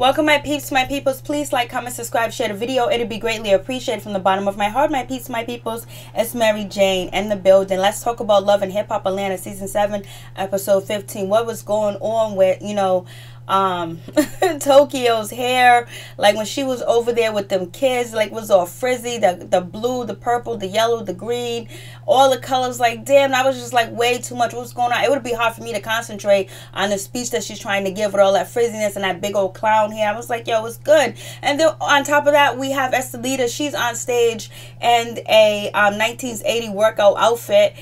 Welcome my peeps, my peoples. Please like, comment, subscribe, share the video. It'd be greatly appreciated from the bottom of my heart. My peeps, my peoples. It's Mary Jane in the building. Let's talk about Love and Hip Hop Atlanta season 7 episode 15. What was going on with, Tokyo's hair, like when she was over there with them kids, like was all frizzy, the blue, the purple, the yellow, the green, all the colors. Like, damn, that was just like way too much. What's going on? It would be hard for me to concentrate on the speech that she's trying to give with all that frizziness and that big old clown hair. I was like, yo, it's good. And then on top of that, we have Estelita. She's on stage in a 1980 workout outfit,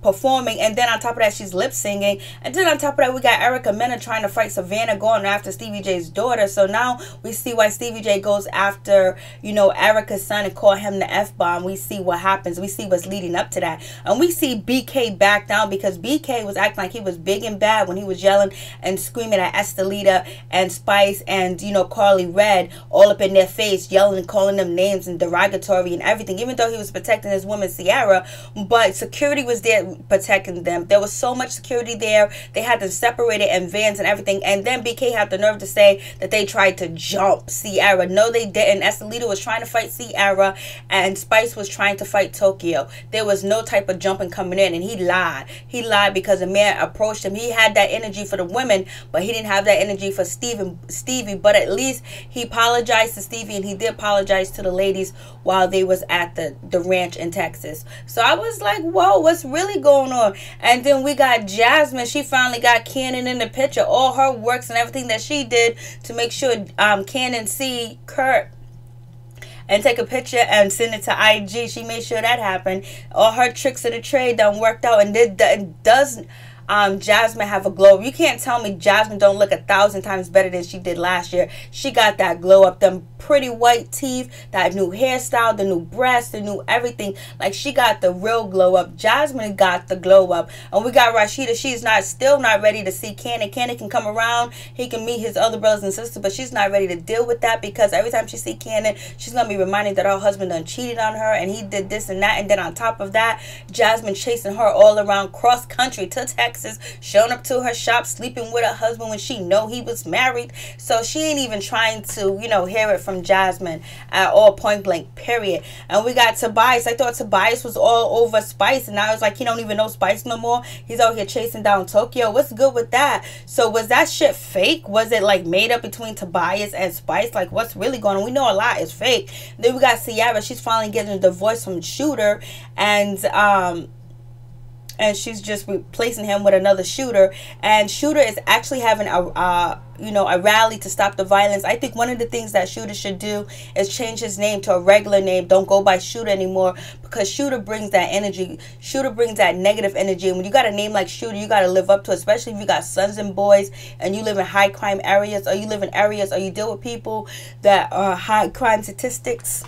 performing. And then on top of that, she's lip singing. And then on top of that, we got Erica Mena trying to fight Savannah, going after Stevie J's daughter. So now we see why Stevie J goes after, Erica's son and call him the F-bomb. We see what happens. We see what's leading up to that. And we see BK back down because BK was acting like he was big and bad when he was yelling and screaming at Estelita and Spice and, Carly Red all up in their face, yelling and calling them names and derogatory and everything, even though he was protecting his woman Ciara. But security was there protecting them. There was so much security there. They had them separated in vans and everything. And then BK had the nerve to say that they tried to jump Ciara. No, they didn't. Estelita was trying to fight Ciara and Spice was trying to fight Tokyo. There was no type of jumping coming in, and he lied. He lied because a man approached him. He had that energy for the women, but he didn't have that energy for Stevie. But at least he apologized to Stevie, and he did apologize to the ladies while they was at the ranch in Texas. So I was like, whoa, what's really going on? And then we got Jasmine. She finally got Cannon in the picture. All her works and everything that she did to make sure Cannon see Kurt and take a picture and send it to IG. She made sure that happened. All her tricks of the trade done worked out. And does Jasmine have a glow? You can't tell me Jasmine don't look 1,000 times better than she did last year. She got that glow up, them pretty white teeth, that new hairstyle, the new breasts, the new everything. Like, she got the real glow up. Jasmine got the glow up. And we got Rashida. She's still not ready to see Cannon. Cannon can come around. He can meet his other brothers and sisters, but she's not ready to deal with that because every time she see Cannon, she's going to be reminded that her husband done cheated on her and he did this and that. And then on top of that, Jasmine chasing her all around cross country to Texas, showing up to her shop, sleeping with her husband when she know he was married. So she ain't even trying to, hear it from Jasmine at all, point blank, period. And we got Tobias. I thought Tobias was all over Spice, and now it's like he don't even know Spice no more. He's out here chasing down Tokyo. What's good with that? So was that shit fake? Was it like made up between Tobias and Spice? Like, what's really going on? We know a lot is fake. Then we got Ciara. She's finally getting a divorce from Shooter, and she's just replacing him with another Shooter. And Shooter is actually having a rally to stop the violence. I think one of the things that Shooter should do is change his name to a regular name. Don't go by Shooter anymore, because Shooter brings that energy. Shooter brings that negative energy. And when you got a name like Shooter, you got to live up to it, especially if you got sons and boys and you live in high crime areas, or you live in areas, or you deal with people that are high crime statistics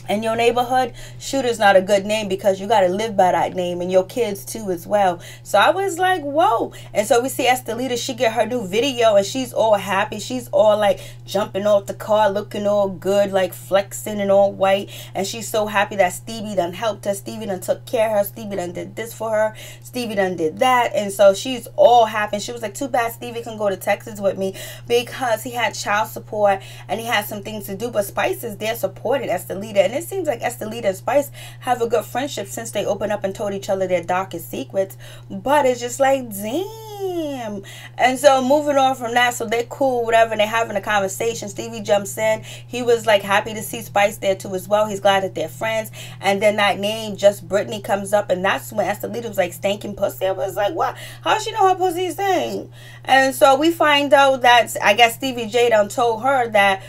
in your neighborhood. Shooter's not a good name, because you got to live by that name, and your kids too as well. So I was like, whoa. And so we see Estelita. She get her new video and she's all happy. She's all like jumping off the car, looking all good, like flexing and all white. And she's so happy that Stevie done helped her. Stevie done took care of her. Stevie done did this for her. Stevie done did that. And so she's all happy. And she was like, too bad Stevie can go to Texas with me, because he had child support and he had some things to do. But Spice is there supporting Estelita. And it seems like Estelita and Spice have a good friendship since they opened up and told each other their darkest secrets. But it's just like, damn. And so moving on from that, so they're cool, whatever, and they're having a conversation. Stevie jumps in. He was like happy to see Spice there too as well. He's glad that they're friends. And then that name, Just Brittany, comes up, and that's when Estelita was like, stinking pussy. I was like, what? How she know her pussy stink? And so we find out that, I guess Stevie J done told her that,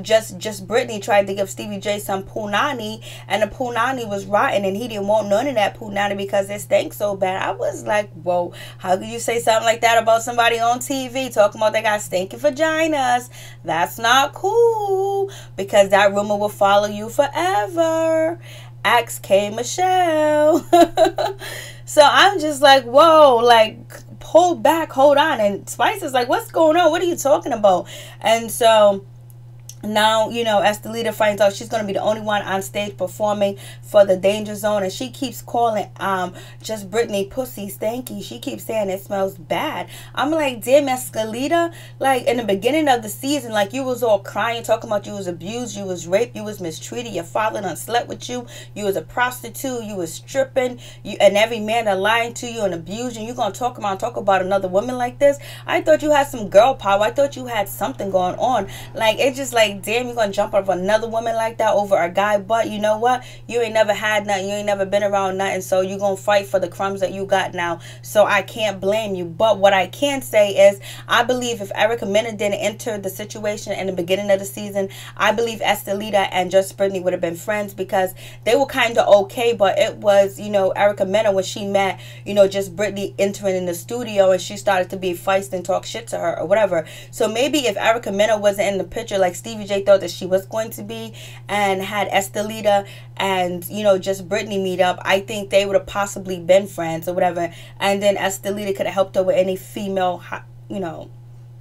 just Brittany tried to give Stevie J some punani, and the punani was rotten, and he didn't want none of that punani because it stank so bad. I was like, whoa, how could you say something like that about somebody on TV talking about they got stinking vaginas? That's not cool, because that rumor will follow you forever. Ask K. Michelle. So I'm just like, whoa, like, hold back, hold on. And Spice is like, what's going on? What are you talking about? And so Now, you know, Estelita finds out she's going to be the only one on stage performing for the Danger Zone, and she keeps calling Just Brittany pussy stanky. She keeps saying it smells bad. I'm like, damn, Estelita, like in the beginning of the season, like you was all crying, talking about you was abused, you was raped, you was mistreated, your father done slept with you, you was a prostitute, you was stripping, and every man that lying to you and abused you, you gonna talk about another woman like this? I thought you had some girl power. I thought you had something going on. Like, it's just like, damn, you gonna jump up another woman like that over a guy? But you know what, you ain't never had nothing, you ain't never been around nothing, so you gonna fight for the crumbs that you got now. So I can't blame you. But what I can say is, I believe if Erica Mena didn't enter the situation in the beginning of the season, I believe Estelita and Just Brittany would have been friends, because they were kind of okay. But it was, you know, Erica Mena, when she met, you know, Just Brittany entering in the studio, and she started to be feisty and talk shit to her or whatever. So maybe if Erica Mena wasn't in the picture, like Stevie J thought that she was going to be, and had Estelita and, you know, Just Brittany meet up, I think they would have possibly been friends or whatever. And then Estelita could have helped her with any female, you know,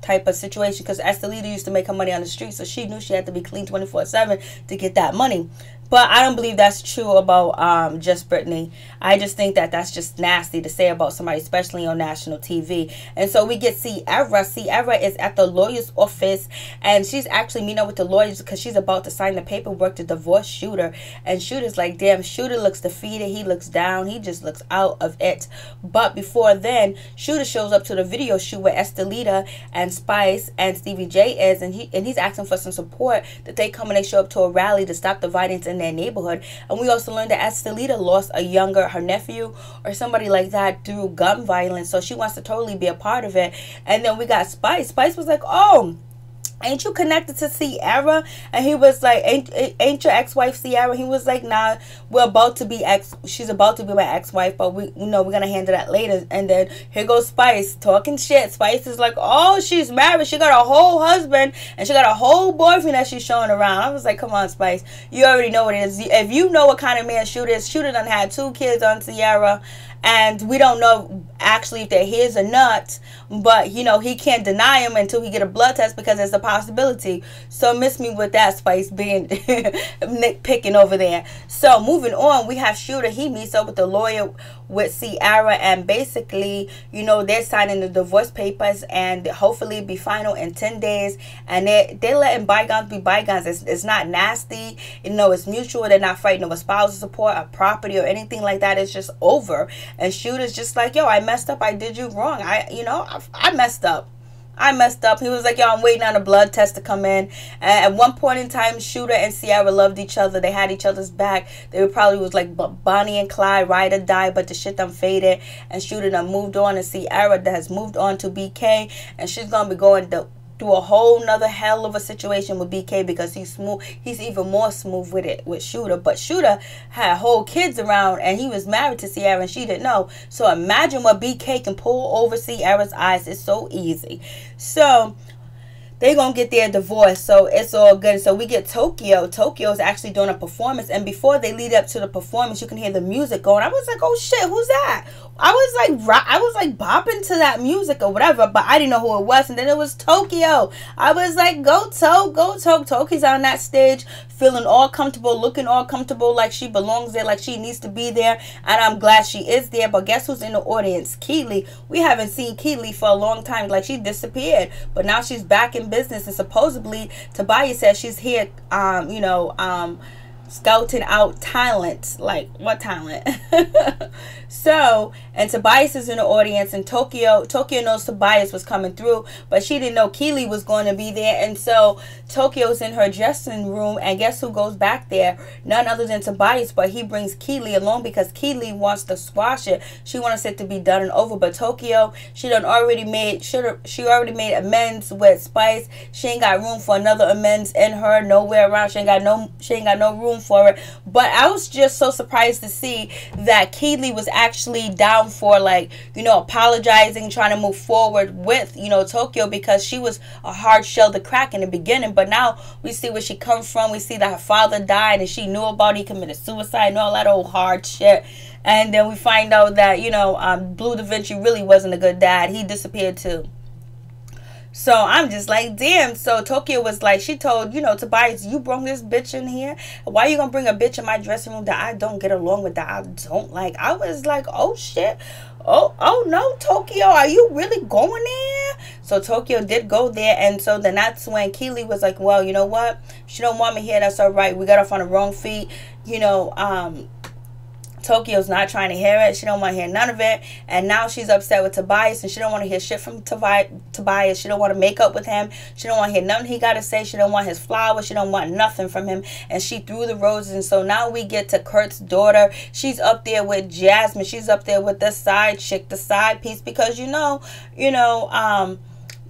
type of situation, because Estelita used to make her money on the street, so she knew she had to be clean 24/7 to get that money. But I don't believe that's true about Just Brittany. I just think that that's just nasty to say about somebody, especially on national TV. And so we get Sierra. Sierra is at the lawyer's office, and she's actually meeting up with the lawyers because she's about to sign the paperwork to divorce Shooter. And Shooter's like, damn, Shooter looks defeated. He looks down. He just looks out of it. But before then, Shooter shows up to the video shoot where Estelita and Spice and Stevie J is, and he's asking for some support, that they come and they show up to a rally to stop the violence in their neighborhood. And we also learned that Estelita lost her nephew or somebody like that through gun violence, so she wants to totally be a part of it. And then we got Spice. Spice was like, oh, ain't you connected to Sierra? And he was like, ain't your ex-wife Sierra? He was like, nah, she's about to be my ex-wife, but we're gonna handle that later. And then here goes Spice talking shit. Spice is like, oh, she's married, she got a whole husband and she got a whole boyfriend that she's showing around. I was like, come on, Spice, you already know what it is. If you know what kind of man Shooter is, Shooter done had 2 kids on Sierra, and we don't know actually if they're his or not, but you know, he can't deny him until he get a blood test, because there's a possibility. So miss me with that, Spice, being nitpicking over there. So moving on, we have Shooter. He meets up with the lawyer with Sierra, and basically, you know, they're signing the divorce papers, and hopefully it'll be final in 10 days. And they're letting bygones be bygones. It's not nasty, you know, it's mutual. They're not fighting over spousal support or property or anything like that. It's just over. And Shooter's just like, yo, I messed up. I did you wrong. I messed up. He was like, yo, I'm waiting on a blood test to come in. And at one point in time, Shooter and Sierra loved each other. They had each other's back. They probably was like Bonnie and Clyde, ride or die, but the shit done faded. And Shooter done moved on, and Sierra that has moved on to BK. And she's going to be going through a whole nother hell of a situation with BK, because he's smooth. He's even more smooth with it with Shooter. But Shooter had whole kids around, and he was married to Sierra, and she didn't know. So imagine what BK can pull over Sierra's eyes. It's so easy. So they gonna get their divorce, so it's all good. So we get Tokyo. Tokyo is actually doing a performance, and before they lead up to the performance, you can hear the music going. I was like, oh shit, who's that? I was like bopping to that music or whatever, but I didn't know who it was. And then it was Tokyo. I was like, go Tok, go Tok. Toki's on that stage, feeling all comfortable, looking all comfortable, like she belongs there, like she needs to be there. And I'm glad she is there. But guess who's in the audience? Keely. We haven't seen Keely for a long time. Like, she disappeared, but now she's back in business. And supposedly Tobias says she's here, scouting out talent. Like, what talent? So, and Tobias is in the audience, and Tokyo knows Tobias was coming through, but she didn't know Keely was going to be there. And so Tokyo's in her dressing room, and guess who goes back there? None other than Tobias, but he brings Keely along because Keely wants to squash it. She wants it to be done and over. But Tokyo, she already made amends with Spice. She ain't got room for another amends in her, nowhere around. She ain't got no room for it. But I was just so surprised to see that Keely was actually down for, like, you know, apologizing, trying to move forward with, you know, Tokyo, because she was a hard shell to crack in the beginning. But now we see where she comes from. We see that her father died, and she knew about it. He committed suicide and all that old hard shit. And then we find out that, you know, Blue Da Vinci really wasn't a good dad. He disappeared too. So I'm just like, damn. So Tokyo was like, she told, Tobias, you brought this bitch in here. Why you gonna bring a bitch in my dressing room that I don't get along with, that I don't like? I was like, oh shit. Oh no, Tokyo, are you really going there? So Tokyo did go there, and so then that's when Keely was like, well, you know what? She don't want me here. That's all right. We got off on the wrong feet. Tokyo's not trying to hear it. She don't want to hear none of it. And now she's upset with Tobias, and she don't want to hear shit from Tobias. She don't want to make up with him. She don't want to hear nothing he got to say. She don't want his flowers. She don't want nothing from him. And she threw the roses. And so now we get to Kurt's daughter. She's up there with Jasmine. She's up there with the side chick, the side piece, because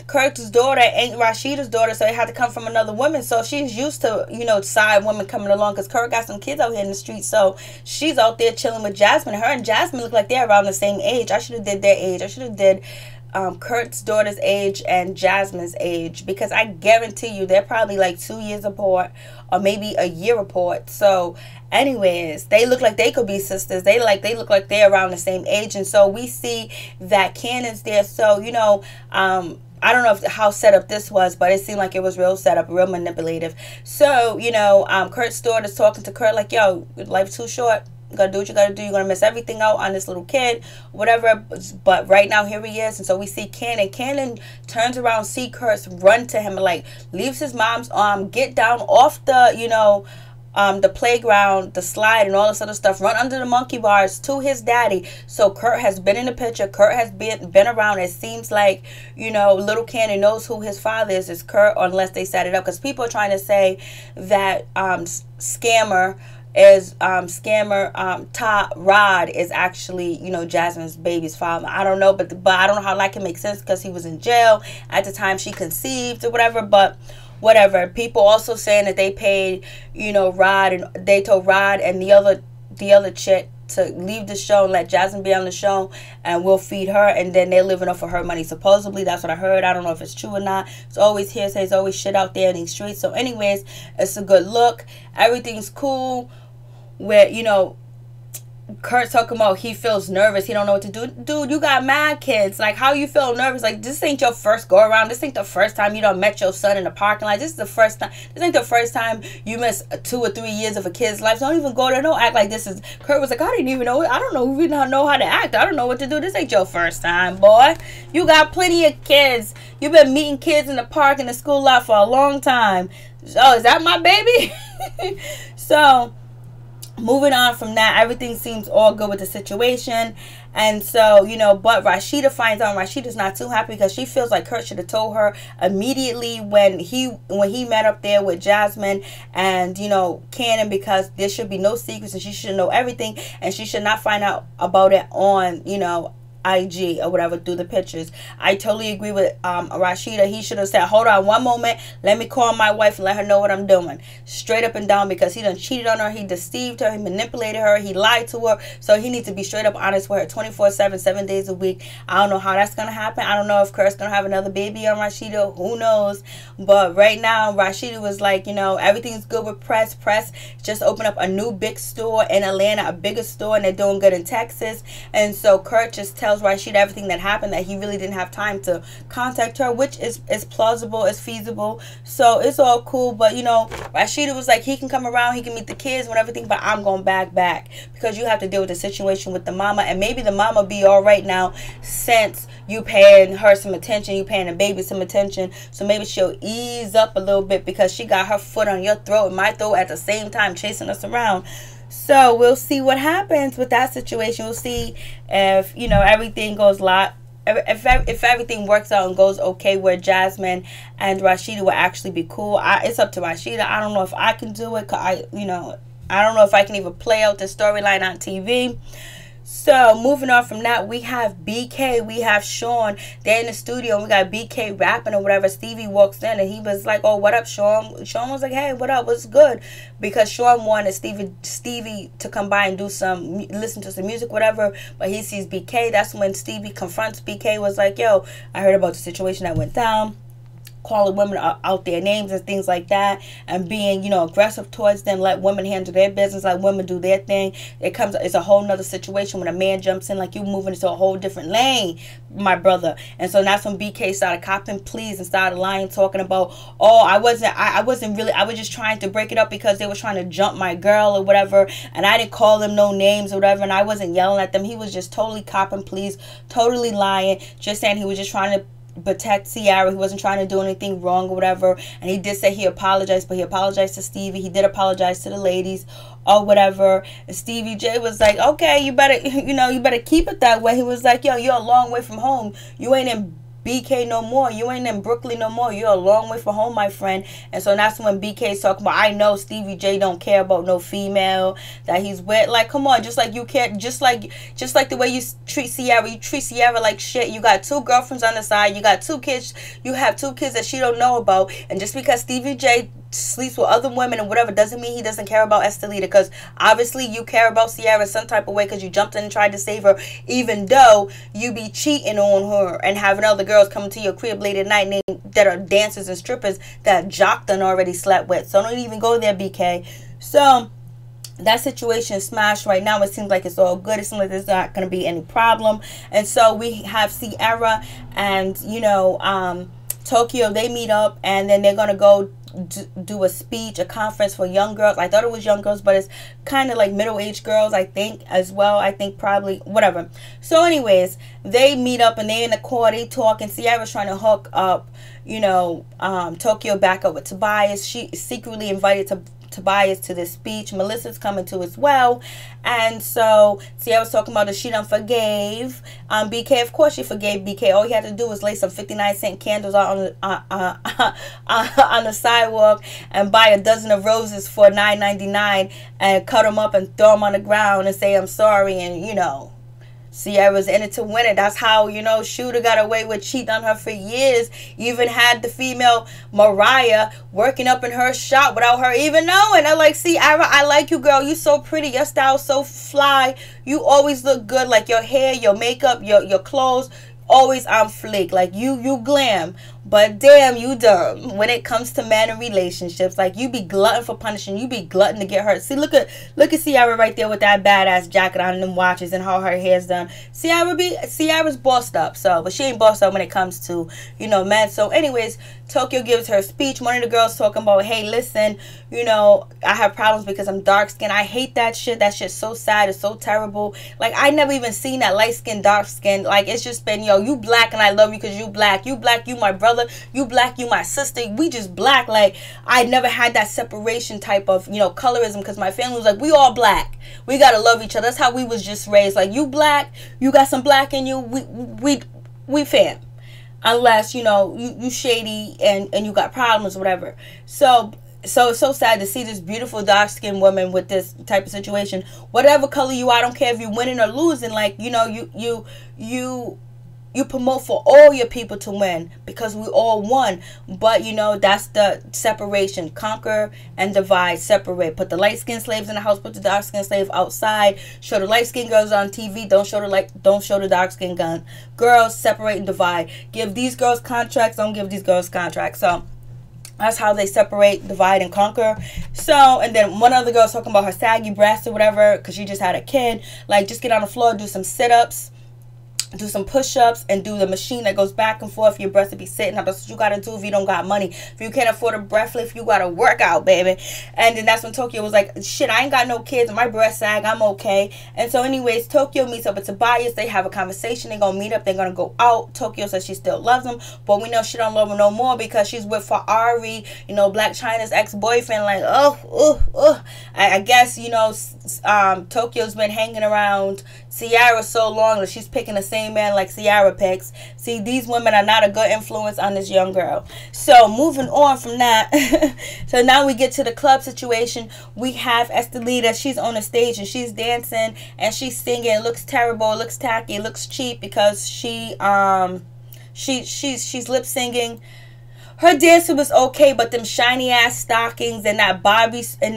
Kurt's daughter ain't Rashida's daughter, so it had to come from another woman. So she's used to, side women coming along, because Kurt got some kids out here in the street. So she's out there chilling with Jasmine. Her and Jasmine look like they're around the same age. I should have did their age. I should have did Kurt's daughter's age and Jasmine's age, because I guarantee you they're probably like 2 years apart, or maybe a year apart. So anyways, they look like they could be sisters. They look like they're around the same age. And so we see that Cannon's there. So I don't know how set up this was, but it seemed like it was real set up, real manipulative. So, Kurt's daughter's talking to Kurt like, yo, life's too short. You gotta do what you gotta do. You're gonna miss everything out on this little kid, whatever. But right now, here he is. And so we see Cannon. Cannon turns around, see Kurt, run to him, and like leaves his mom's arm, get down off the playground, the slide, and all this other stuff, run under the monkey bars to his daddy. So Kurt has been in the picture. Kurt has been around. It seems like, little Cannon knows who his father is Kurt, unless they set it up, because people are trying to say that scammer Rod is actually, Jasmine's baby's father. I don't know, but I don't know how that can make sense, because he was in jail at the time she conceived or whatever. But whatever. People also saying that they paid, Rod, and they told Rod and the other chick to leave the show and let Jasmine be on the show, and we'll feed her, and then they're living off of her money. Supposedly, that's what I heard. I don't know if it's true or not. It's always hearsay. It's always shit out there in these streets. So anyways, it's a good look. Everything's cool. Where, Kurt's talking about he feels nervous. He don't know what to do. Dude, you got mad kids. Like, how you feel nervous? Like, this ain't your first go around. This ain't the first time you done met your son in the parking lot. This is the first time. This ain't the first time you missed 2 or 3 years of a kid's life. So don't even go there. Don't act like this is. Kurt was like, I didn't even know. I don't know. We don't know how to act. I don't know what to do. This ain't your first time, boy. You got plenty of kids. You've been meeting kids in the park and the school lot for a long time. Oh, is that my baby? So moving on from that, everything seems all good with the situation. And so, but Rashida finds out, and Rashida's not too happy, because she feels like Kurt should have told her immediately when he met up there with Jasmine and, Cannon, because there should be no secrets, and she should know everything, and she should not find out about it on, IG or whatever through the pictures. I totally agree with Rashida. He should have said, hold on one moment, let me call my wife and let her know what I'm doing, straight up and down, because he done cheated on her, he deceived her, he manipulated her, he lied to her. So he needs to be straight up honest with her 24/7, 7 days a week. I don't know how that's gonna happen. I don't know if Kurt's gonna have another baby on Rashida, who knows. But right now Rashida was like, everything's good with press just opened up a new big store in Atlanta, a bigger store, and they're doing good in Texas. And so Kurt just tells Rashida everything that happened, that he really didn't have time to contact her, which is plausible, is feasible. So it's all cool. But Rashida was like, he can come around, he can meet the kids and everything, but I'm going back because you have to deal with the situation with the mama, and maybe the mama be all right now since you paying her some attention, you paying the baby some attention. So maybe she'll ease up a little bit, because she got her foot on your throat and my throat at the same time, chasing us around. So we'll see what happens with that situation. We'll see if, everything goes if everything works out and goes okay, where Jasmine and Rashida will actually be cool. It's up to Rashida. I don't know if I can do it. I don't know if I can even play out the storyline on TV. So moving on from that, we have BK, we have Sean. They're in the studio, and we got BK rapping or whatever. Stevie walks in, and he was like, oh, what up, Sean? Sean was like, hey, what up, what's good? Because Sean wanted Stevie to come by and listen to some music, whatever. But he sees BK. That's when Stevie confronts BK, was like, yo, I heard about the situation that went down. calling women out their names and things like that, and being, you know, aggressive towards them. Let women handle their business, let women do their thing. It's a whole nother situation when a man jumps in, like you moving into a whole different lane, my brother. And so that's when BK started copping pleas and started lying, talking about, oh, I wasn't really, I was just trying to break it up because they were trying to jump my girl or whatever, and I didn't call them no names or whatever, and I wasn't yelling at them. He was just totally copping pleas, totally lying, just saying he was just trying to protect Ciara. He wasn't trying to do anything wrong or whatever. And he did say he apologized, but he apologized to Stevie. He did apologize to the ladies or whatever. And Stevie J was like, okay, you better, you know, you better keep it that way. He was like, yo, you're a long way from home. You ain't in BK no more. You ain't in Brooklyn no more. You're a long way from home, my friend. And so that's when BK's talking about, I know Stevie J don't care about no female that he's with. Like, come on, just like you care, just like the way you treat Ciara. You treat Ciara like shit. You got 2 girlfriends on the side. You got 2 kids. You have 2 kids that she don't know about. And just because Stevie J sleeps with other women and whatever doesn't mean he doesn't care about Estelita, because obviously you care about Ciara some type of way, because you jumped in and tried to save her, even though you be cheating on her and having other girls coming to your crib late at night that are dancers and strippers that Jock done already slept with. So don't even go there, BK. So that situation is smashed right now. It seems like it's all good. It seems like there's not going to be any problem. And so we have Ciara and, you know, Tokyo. They meet up, and then they're going to go do a speech, a conference for young girls. I thought it was young girls, but it's kind of like middle-aged girls, I think, as well. I think probably, whatever. So anyways, they meet up and they in the car, they talk, and Ciara's trying to hook up, you know, Tokyo back up with Tobias. She secretly invited Tobias to this speech. Melissa's coming to as well. And so Ciara was talking about that she done forgave BK. Of course she forgave BK. All he had to do was lay some 59-cent candles out on the sidewalk and buy a dozen of roses for $9.99 and cut them up and throw them on the ground and say I'm sorry. And, you know, Ciara's in it to win it. That's how, you know, Shooter got away with cheating on her for years. Even had the female Mariah working up in her shop without her even knowing. I'm like, Ciara, I like you, girl. You so pretty. Your style's so fly. You always look good. Like your hair, your makeup, your clothes, always on fleek. Like you glam. But damn, you dumb when it comes to man and relationships. Like, you be glutton for punishing. You be glutton to get hurt. See, look at Ciara right there with that badass jacket on and them watches and how her hair's done. Ciara's bossed up. So, but she ain't bossed up when it comes to, you know, men. So anyways, Tokyo gives her speech. One of the girls talking about, hey, listen, you know, I have problems because I'm dark skinned. I hate that shit. That shit's so sad. It's so terrible. Like, I never even seen that light skin, dark skin. Like, it's just been, yo, you black and I love you because you black. You black, you my brother. You black, you my sister. We just black. Like, I never had that separation type of, you know, colorism, because my family was like, we all black. We gotta love each other. That's how we was just raised. Like, you black, you got some black in you. We fam. Unless, you know, you shady and you got problems or whatever. So it's so sad to see this beautiful dark-skinned woman with this type of situation. Whatever color you are, I don't care if you're winning or losing. Like, you know, you promote for all your people to win because we all won. But, you know, that's the separation. Conquer and divide. Separate. Put the light-skinned slaves in the house. Put the dark-skinned slave outside. Show the light-skinned girls on TV. Don't show the dark-skinned girls. Separate and divide. Give these girls contracts. Don't give these girls contracts. So that's how they separate, divide, and conquer. So, and then one other girl's talking about her saggy breasts or whatever because she just had a kid. Like, just get on the floor, do some sit-ups, do some push-ups, and do the machine that goes back and forth. Your breasts will be sitting up. That's what you gotta do if you don't got money. If you can't afford a breast lift, you gotta work out, baby. And then that's when Tokyo was like, shit, I ain't got no kids. My breast sag. I'm okay. And so anyways, Tokyo meets up with Tobias. They have a conversation. They're gonna meet up. They're gonna go out. Tokyo says she still loves him, but we know she don't love him no more because she's with Ferrari, you know, Black China's ex-boyfriend. Like, I guess, you know, Tokyo's been hanging around Ciara so long that she's picking the same man like Ciara picks. See, these women are not a good influence on this young girl. So moving on from that, so now we get to the club situation. We have Estelita. She's on the stage and she's dancing and she's singing. It looks terrible. It looks tacky. It looks cheap because she's lip singing. Her dancing was okay, but them shiny ass stockings and that bodysuit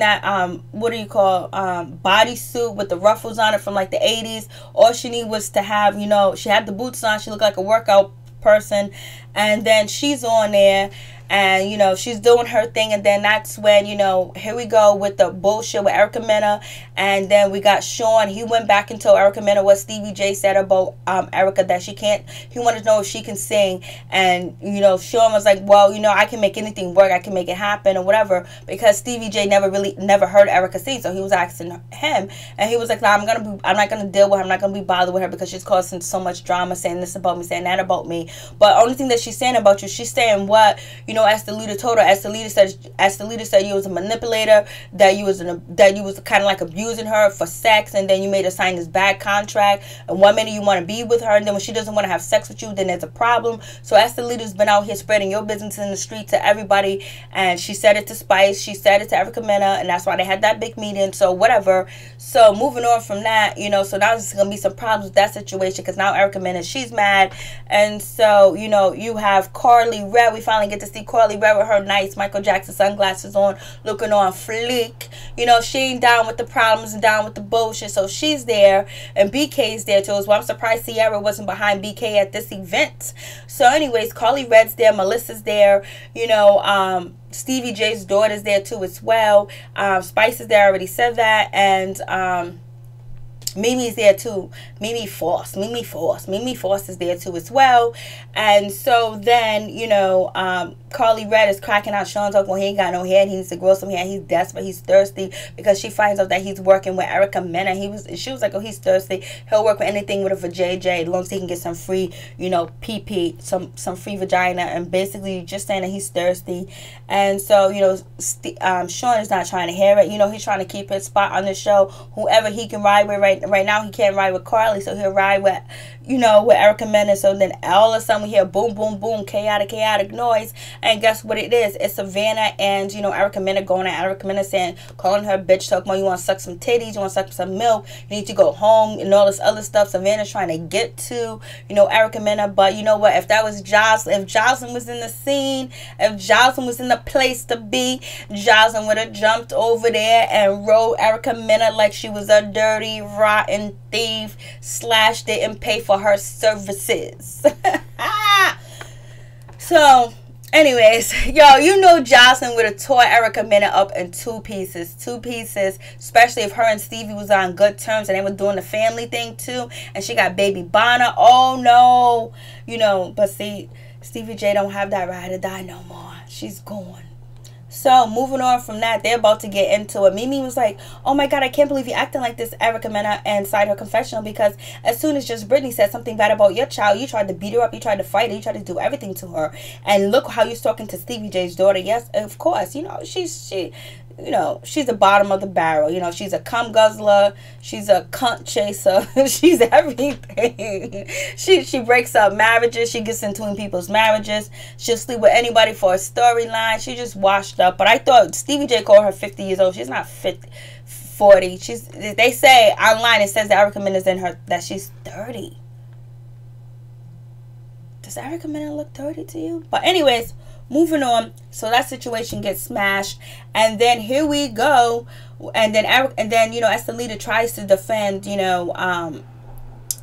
with the ruffles on it from like the 80s. All she needed was to have, you know, she had the boots on. She looked like a workout person. And then she's on there, and you know, she's doing her thing, and then that's when, you know, here we go with the bullshit with Erica Mena. And then we got Sean. He went back and told Erica Mena what Stevie J said about Erica, that she can't, he wanted to know if she can sing. And you know, Sean was like, well, you know, I can make anything work, I can make it happen or whatever, because Stevie J never heard Erica sing. So he was asking him, and he was like, no, I'm not gonna deal with her, I'm not gonna be bothered with her, because she's causing so much drama, saying this about me, saying that about me. But only thing that she's saying about you, she's saying what, you know, Estelita told her. Estelita said you was a manipulator, that you was kind of like abusing her for sex, and then you made her sign this bad contract, and 1 minute you want to be with her, and then when she doesn't want to have sex with you, then there's a problem. So Estelita's been out here spreading your business in the street to everybody, and she said it to Spice, she said it to Erica Mena, and that's why they had that big meeting. So whatever. So moving on from that, you know, so now there's gonna be some problems with that situation, because now Erica Mena, she's mad. And so, you know, you have Carly Red. We finally get to see Carly Red with her nice Michael Jackson sunglasses on, looking on fleek. You know, she ain't down with the problems and down with the bullshit, so she's there, and BK's there too as well. I'm surprised Sierra wasn't behind BK at this event. So anyways, Carly Red's there, Melissa's there, you know, Stevie J's daughter's there too as well. Spice is there, I already said that. And Mimi's there too. Mimi Force is there too as well. And so then, you know, Carly Red is cracking out Sean, talking, well, he ain't got no hair, and he needs to grow some hair. He's desperate, he's thirsty, because she finds out that he's working with Erica Mena. She was like, oh, he's thirsty, he'll work with anything with a JJ, as long as he can get some free, you know, PP, some free vagina, and basically just saying that he's thirsty. And so, you know, Sean is not trying to hear it. You know, he's trying to keep his spot on the show. Whoever he can ride with right now, he can't ride with Carly, so he'll ride with, you know, with Erica Mena. So then all of a sudden we hear boom, boom, boom, chaotic noise. And guess what it is? It's Savannah and, you know, Erica Mena going at Erica Mena, saying, calling her bitch, talking about you want to suck some titties, you want to suck some milk, you need to go home, and all this other stuff. Savannah's trying to get to, you know, Erica Mena. But you know what? If that was Jocelyn, if Jocelyn was in the scene, if Jocelyn was in the place to be, Jocelyn would have jumped over there and rode Erica Mena like she was a dirty, rotten thief / didn't pay for her services. So anyways, yo, you know, Jocelyn would have tore Erica Mena up in two pieces, especially if her and Stevie was on good terms and they were doing the family thing too, and she got baby Bonner. Oh no, you know. But see, Stevie J don't have that ride or die no more. She's gone. So moving on from that, they're about to get into it. Mimi was like, oh my God, I can't believe you're acting like this, Erica Mena, inside her confessional, because as soon as just Brittany said something bad about your child, you tried to beat her up, you tried to fight her, you tried to do everything to her. And look how you're talking to Stevie J's daughter. Yes, of course, you know, you know, she's the bottom of the barrel. You know, she's a cum guzzler, she's a cunt chaser, she's everything. She breaks up marriages, she gets in between people's marriages, she'll sleep with anybody for a storyline. She just washed up. But I thought Stevie J called her 50 years old. She's not 50, 40. They say online, it says that Erica Mena is in her, that she's 30. Does Erica Mena look 30 to you? But anyways, moving on. So that situation gets smashed, and then here we go. And then you know, Estelita tries to defend, you know,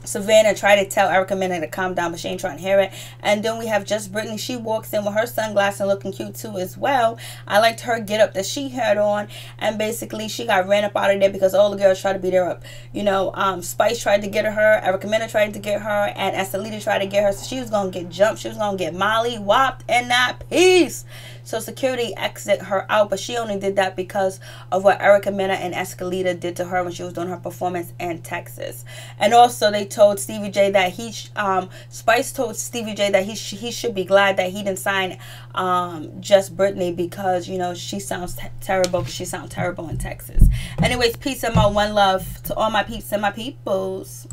Savannah, tried to tell Erica Mena to calm down, but she ain't trying to hear it. And then we have just Brittany. She walks in with her sunglasses and looking cute too as well. I liked her get up that she had on, and basically she got ran up out of there because all the girls tried to beat her up. You know, Spice tried to get her, Erica Mena tried to get her, and Estelita tried to get her. So she was gonna get jumped. She was gonna get Molly whopped in that piece. So security exit her out, but she only did that because of what Erica Mena and Estelita did to her when she was doing her performance in Texas. And also they told Stevie J that Spice told Stevie J that he should be glad that he didn't sign just Brittany, because, you know, she sounds terrible, but she sounds terrible in Texas. Anyways, peace and more, one love to all my peeps and my peoples.